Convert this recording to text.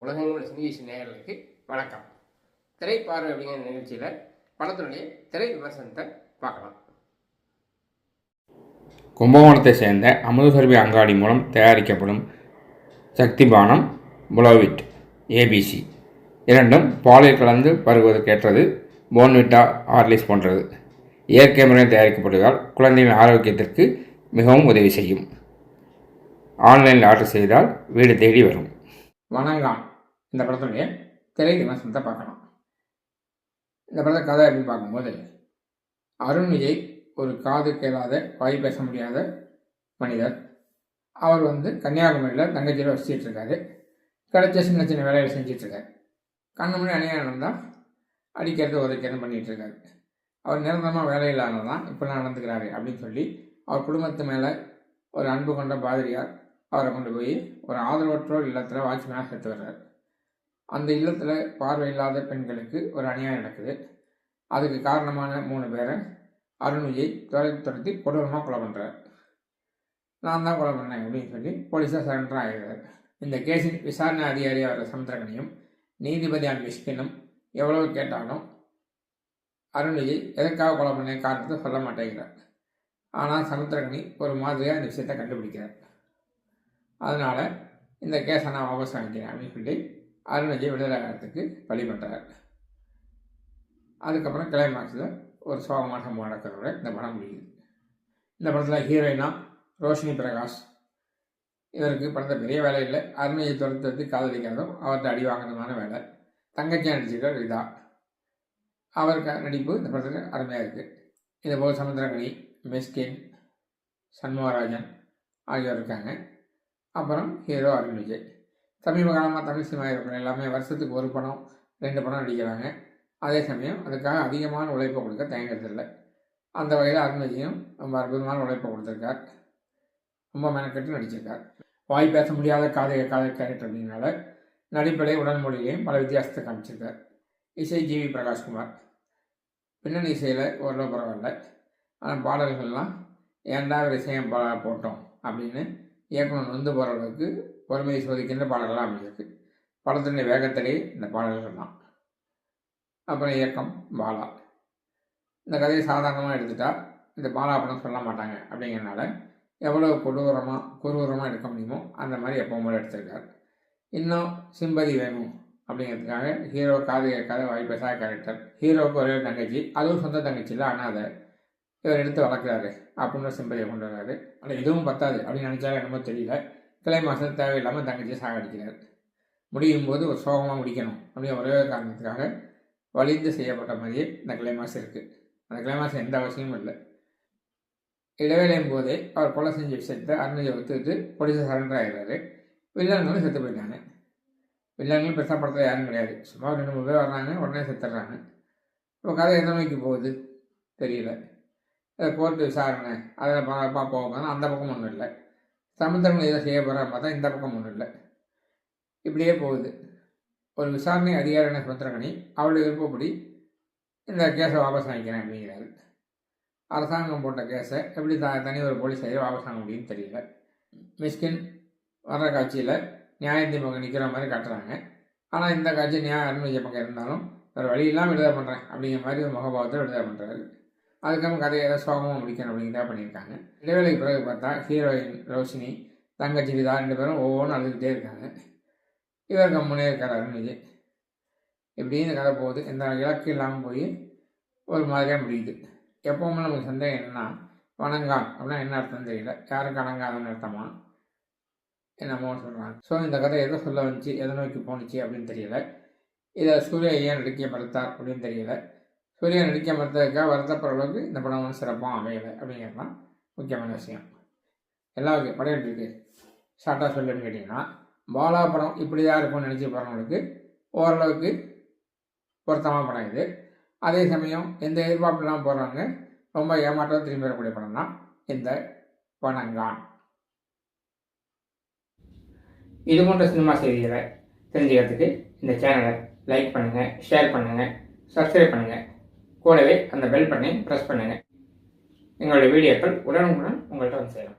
உலகங்கள் சினிகேஷன் நேயர்களுக்கு வணக்கம். திரைப்பார்வை அப்படிங்கிற நிகழ்ச்சியில் படத்தினுடைய திரை விமர்சனத்தை பார்க்கலாம். கும்பகோணத்தை சேர்ந்த அமுதசுரபி அங்காடி மூலம் தயாரிக்கப்படும் சக்தி பானம், புலோவிட், ஏபிசி இரண்டும் பாலில் கலந்து பருகுவதற்கேற்றது. போன்விட்டா, ஹார்லிக்ஸ் போன்றது. இயற்கை முறையில் தயாரிக்கப்படுவதால் குழந்தைகளின் ஆரோக்கியத்திற்கு மிகவும் உதவி செய்யும். ஆன்லைனில் ஆர்டர் செய்தால் வீடு தேடி வரும். வணங்கான் இந்த படத்துடைய திரை விமர்சனத்தை பார்க்கலாம். இந்த படத்தை கதை அப்படின்னு பார்க்கும்போது, அருண் விஜய் ஒரு காது கேளாத, வாய் பேச முடியாத மனிதர். அவர் கன்னியாகுமரியில் தங்கச்சியில் வசிச்சிட்டு இருக்காரு. கிடைச்ச சின்ன சின்ன வேலைகளை செஞ்சிட்ருக்காரு. கண்ணு முன்னாடி அநியாயம் நடந்தால் அடிக்கிறது உதைக்கிறது பண்ணிகிட்டு இருக்காரு. அவர் நிரந்தரமாக வேலை இல்லாததான் இப்படிலாம் நடந்துக்கிறாரு அப்படின்னு சொல்லி அவர் குடும்பத்து மேலே ஒரு அன்பு கொண்ட பாதிரியார் அவரை கொண்டு போய் ஒரு ஆதரவற்றோர் இல்லத்தில் வாட்ச்மேனாக சேர்த்து வர்றார். அந்த இல்லத்தில் பார்வை இல்லாத பெண்களுக்கு ஒரு அநியாயம் நடக்குது. அதுக்கு காரணமான 3 பேரை அருண் விஜய் துரத்தி கொடூரமாக கொலை பண்ணுறார். நான் தான் கொலை பண்ணேன் அப்படின்னு சொல்லி போலீஸாக சரண்டர் ஆகிறார். இந்த கேஸின் விசாரணை அதிகாரியாக வர சமுத்திரகனியும் நீதிபதியான மிஷ்கினும் எவ்வளவு கேட்டாலும் அருண் விஜய் எதற்காக கொலை பண்ண காரணத்தை சொல்ல மாட்டேங்கிறார். ஆனால் சமுத்திரகனி ஒரு மாதிரியாக இந்த விஷயத்தை கண்டுபிடிக்கிறார். அதனால் இந்த கேஸை நான் வாபஸ் வாங்கிக்கிறேன் அப்படின்னு சொல்லி அருண் விஜய் விடுதலை ஆகிறதுக்கு வழி பண்ணுறார். அதுக்கப்புறம் கிளைமாக்ஸில் ஒரு சோகமான சம்பவம் நடக்கிறதோட இந்த படம் முடியுது. இந்த படத்தில் ஹீரோயினா ரோஷினி பிரகாஷ். இவருக்கு படத்தை பெரிய வேலை இல்லை. அருண் விஜய் துரத்துறது காதலிக்கிறதும் அவர்கிட்ட அடி வாங்குறதுமான வேலை. தங்கச்சி நடிச்சிருக்கார் ரிதா. அவருக்கு நடிப்பு இந்த படத்தில் அருமையாக இருக்குது. இதுபோல் சமுத்திரகனி, மிஸ்கின், சண்முகராஜன் ஆகியோர் இருக்காங்க. அப்புறம் ஹீரோ அருண் விஜய். சமீப காலமாக தமிழ் சினிமா இருக்கிற எல்லாமே வருஷத்துக்கு 1 படம் 2 படம் நடிக்கிறாங்க. அதே சமயம் அதுக்காக அதிகமான உழைப்பை கொடுக்க தயங்குறதில்லை. அந்த வகையில் அருண் விஜயும் ரொம்ப அற்புதமான உழைப்பை கொடுத்துருக்கார். ரொம்ப மெனக்கெட்டு நடிச்சிருக்கார். வாய் பேச முடியாத காதை கேரக்டர் அப்படின்னால நடிப்பிலே உடல் மொழியிலையும் பல வித்தியாசத்தை காமிச்சிருக்கார். இசை ஜிவி பிரகாஷ்குமார். பின்னணி இசையில் ஓரளவு பரவாயில்ல. ஆனால் பாடல்கள்லாம் ஏன்டா ஒரு இசையம் போட்டோம் அப்படின்னு இயக்குனர் போகிற அளவுக்கு பொறுமையை சோதிக்கின்ற பாடல்கள்லாம் அமைஞ்சிருக்கு. படத்தினுடைய வேகத்திலே இந்த பாடல்கள் தான். அப்புறம் இயக்கம் பாலா. இந்த கதையை சாதாரணமாக எடுத்துட்டால் இந்த பாலா படம் சொல்ல மாட்டாங்க அப்படிங்கிறனால எவ்வளோ கொடூரமாக எடுக்க முடியுமோ அந்த மாதிரி எப்போ போல எடுத்திருக்கார். இன்னும் சிம்பதி வேணும் அப்படிங்கிறதுக்காக ஹீரோ காது கேட்காத வாய் பேசாத கேரக்டர். ஹீரோவுக்கு ஒரே தங்கச்சி, அதுவும் சொந்த தங்கச்சி இல்லை, அனாதை. இவர் எடுத்து வளர்க்குறாரு அப்படின்னு சிம்பதியை கொண்டு வர்றாரு. ஆனால் இதுவும் பத்தாது அப்படின்னு நினச்சாலும் என்னமோ தெரியல. கிளைமாக்ஸில் தேவையில்லாமல் தங்கச்சியை சாகடிக்கிறார். முடியும் போது ஒரு சோகமாக முடிக்கணும் அப்படின்னு ஒரே காரணத்துக்காக வலிந்து செய்யப்பட்ட மாதிரியே இந்த கிளைமாக்ஸ் இருக்குது. அந்த கிளைமாக்ஸ் எந்த அவசியமும் இல்லை. இடைவேளையும் போதே அவர் கொலை செஞ்ச விஷயத்தை அருண் விஜய் ஒத்துக்கிட்டு போலீஸை சரண்டர் ஆகிறாரு. வில்லன்களும் செத்து போயிட்டாங்க. வில்லன்களும் பெருசாக படத்தில் யாரும் கிடையாது. சும்மா 2-3 பேர் வர்றாங்க, உடனே செத்துடுறாங்க. இப்போ கதை எந்த நோக்கி போகுது தெரியல. கோர்ட்டு விசாரணை அதில் போக அந்த பக்கம் ஒன்றும் இல்லை. சமுத்திரங்கள் எதை செய்ய போகிறான்னு பார்த்தா இந்த பக்கம் ஒன்றும் இல்லை. இப்படியே போகுது. ஒரு விசாரணை அதிகாரியான சமுத்திரகனி அவளுடைய விருப்பப்படி இந்த கேஸை வாபஸ் வாங்கிக்கிறேன் அப்படிங்கிறாரு. அரசாங்கம் போட்ட கேஸை எப்படி தனி ஒரு போலீஸ் அதிகாரி வாபஸ் வாங்க முடியும்னு தெரியல. மிஸ்கின் வர்ற காட்சியில் நியாயத்தின் பக்கம் நிற்கிற மாதிரி காட்டுறாங்க. ஆனால் இந்த காட்சி அருண் விஜய் பக்கம் இருந்தாலும் வேறு வழியெல்லாம் விடுதலை பண்ணுறேன் அப்படிங்கிற மாதிரி ஒரு முகபாவத்தை விடுதலை பண்ணுறாரு. அதுக்கப்புறம் கதையை ஏதாவது சோகமாக முடிக்கணும் அப்படிங்கிறதா பண்ணியிருக்காங்க. இடைவேளைக்கு பிறகு பார்த்தா ஹீரோயின் ரோஷினி, தங்கச்சி ரிதா 2 பேரும் ஒவ்வொன்றும் அழுதுகிட்டே இருக்காங்க. இவர் கம்முனே இருக்கார் அருண் விஜய். இப்படின்னு இந்த கதை போகுது. எந்த இலக்கு இல்லாமல் போய் ஒரு மாதிரியாக முடியுது. எப்போவுமே நமக்கு சந்தேகம் என்னென்னா, வணங்கான் அப்படின்னா என்ன அர்த்தம் தெரியல. யாருக்கு அணங்காதன்னு அர்த்தமா என்னமோ சொல்கிறாங்க. ஸோ இந்த கதை எதை சொல்ல வந்துச்சு, எதை நோக்கி போணுச்சு அப்படின்னு தெரியல. இதை சூர்யா ஏன் நடிக்க மறுத்தார் அப்படின்னு தெரியல. சூர்யா நடிக்க மறுத்ததுக்காக வருத்தப்படுற அளவுக்கு இந்த படம் சிறப்பாக அமையலை அப்படிங்கிறது தான் முக்கியமான விஷயம். எல்லாருக்கும் படம் எப்படி இருக்குது ஷார்ட்டாக சொல்லுன்னு கேட்டிங்கன்னா, பாலா படம் இப்படி தான் இருக்கும்னு நினச்சி போகிறவங்களுக்கு ஓரளவுக்கு பொருத்தமாக படம் இது. அதே சமயம் எந்த எதிர்பார்ப்புலாம் போடுறவங்க ரொம்ப ஏமாற்றம் திரும்பி வரக்கூடிய படம் தான் இந்த வணங்கான். இது போன்ற சினிமா செய்திகளை தெரிஞ்சுக்கிறதுக்கு இந்த சேனலை லைக் பண்ணுங்கள், ஷேர் பண்ணுங்கள், சப்ஸ்கிரைப் பண்ணுங்கள். கூடவே அந்த பெல் பட்டனை ப்ரெஸ் பண்ணுங்கள். எங்களுடைய வீடியோக்கள் உடனுக்குடன் உங்கள்கிட்ட வந்து சேரும்.